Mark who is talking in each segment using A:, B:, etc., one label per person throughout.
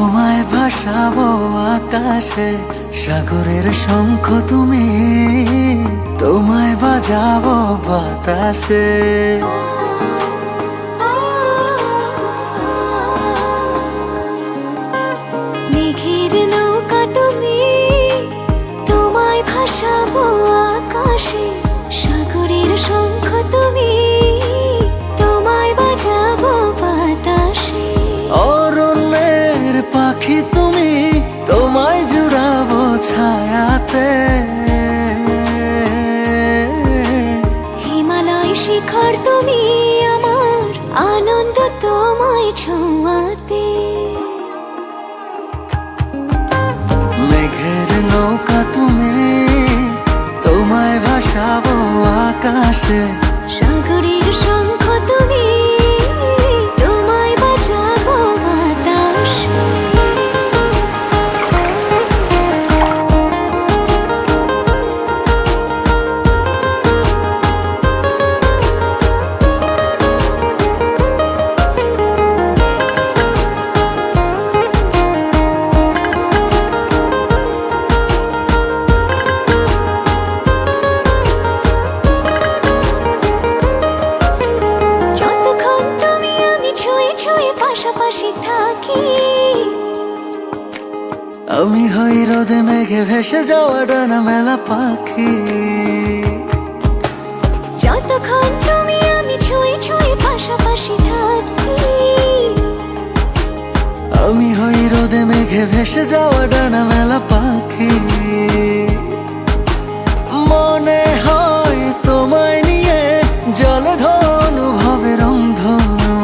A: তোমায় ভাসাবো আকাশে, সাগরের শঙ্খ তুমি, তোমায় বাজাবো বাতাসে।
B: মেঘের নৌকা তুমি, তোমায় ভাসাবো আকাশে, সাগরের শঙ্খ তুমি, তোমায় বাজাবো বাতাসে।
A: অরণ্যের পাখি তুমি, তোমায় জুড়াবো ছায়াতে।
B: হিমালয় শিখর তুমি, আমার আনন্দ তোমায় ছোঁয়াতে।
A: মেঘের নৌকা তুমি, তোমায় ভাসাবো আকাশে,
B: সাগরের শঙ্খ তুমি, তোমায় বাজাবো বাতাসে। যতক্ষণ তুমি আমি ছুঁয়ে ছুঁয়ে পাশাপাশি থাকি,
A: আমি হই রোদে মেঘে ভেসে যাওয়া ডানা মেলা পাখি।
B: যতক্ষণ তুমি আমি ছুঁয়ে ছুঁয়ে পাশাপাশি থাকি,
A: আমি হই রোদে মেঘে ভেসে যাওয়া ডানা মেলা পাখি। মনে হয় তোমায় নিয়ে জলধর অনুভবে রংধনু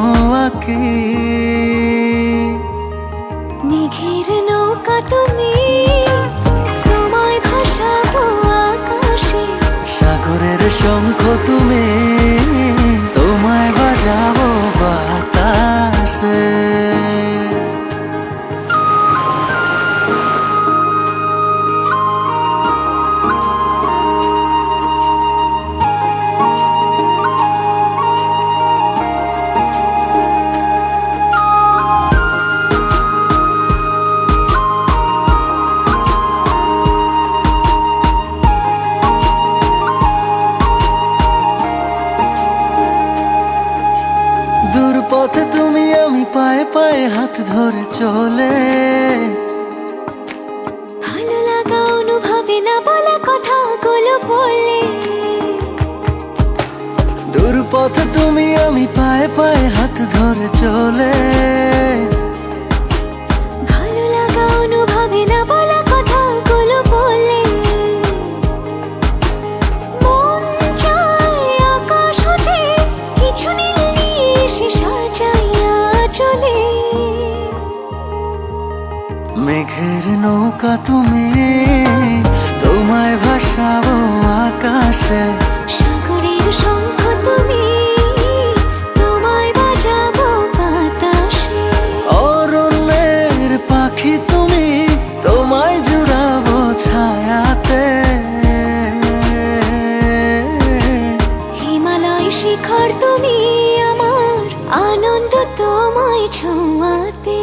A: আঁকি।
B: মেঘের নৌকা তুমি, তোমায় ভাসাবো আকাশে,
A: সাগরের শঙ্খ তুমি, তোমায় বাজাবো বাতাসে। দূর পথে তুমি আমি পায়ে পায়ে হাত ধরে চলে।
B: ভালো লাগা অনুভবে না বলা কথাগুলো বলে।
A: দূর পথে তুমি আমি পায়ে পায়ে হাত ধরে চলে।
B: ভালো লাগা অনুভবে না বলা কথাগুলো বলে। মন চায় আকাশ হতে কিছু নীল নিয়ে এসে সাজাইয়া চলে।
A: মেঘের নৌকা তুমি, তোমায় ভাসাবো আকাশে,
B: সাগরের শঙ্খ তুমি, তোমায় বাজাবো বাতাসে।
A: অরণ্যের পাখি তুমি, তোমায় জুড়াবো ছায়াতে।
B: হিমালয় শিখর তুমি, আমার আনন্দ তোমায় ছোঁয়াতে।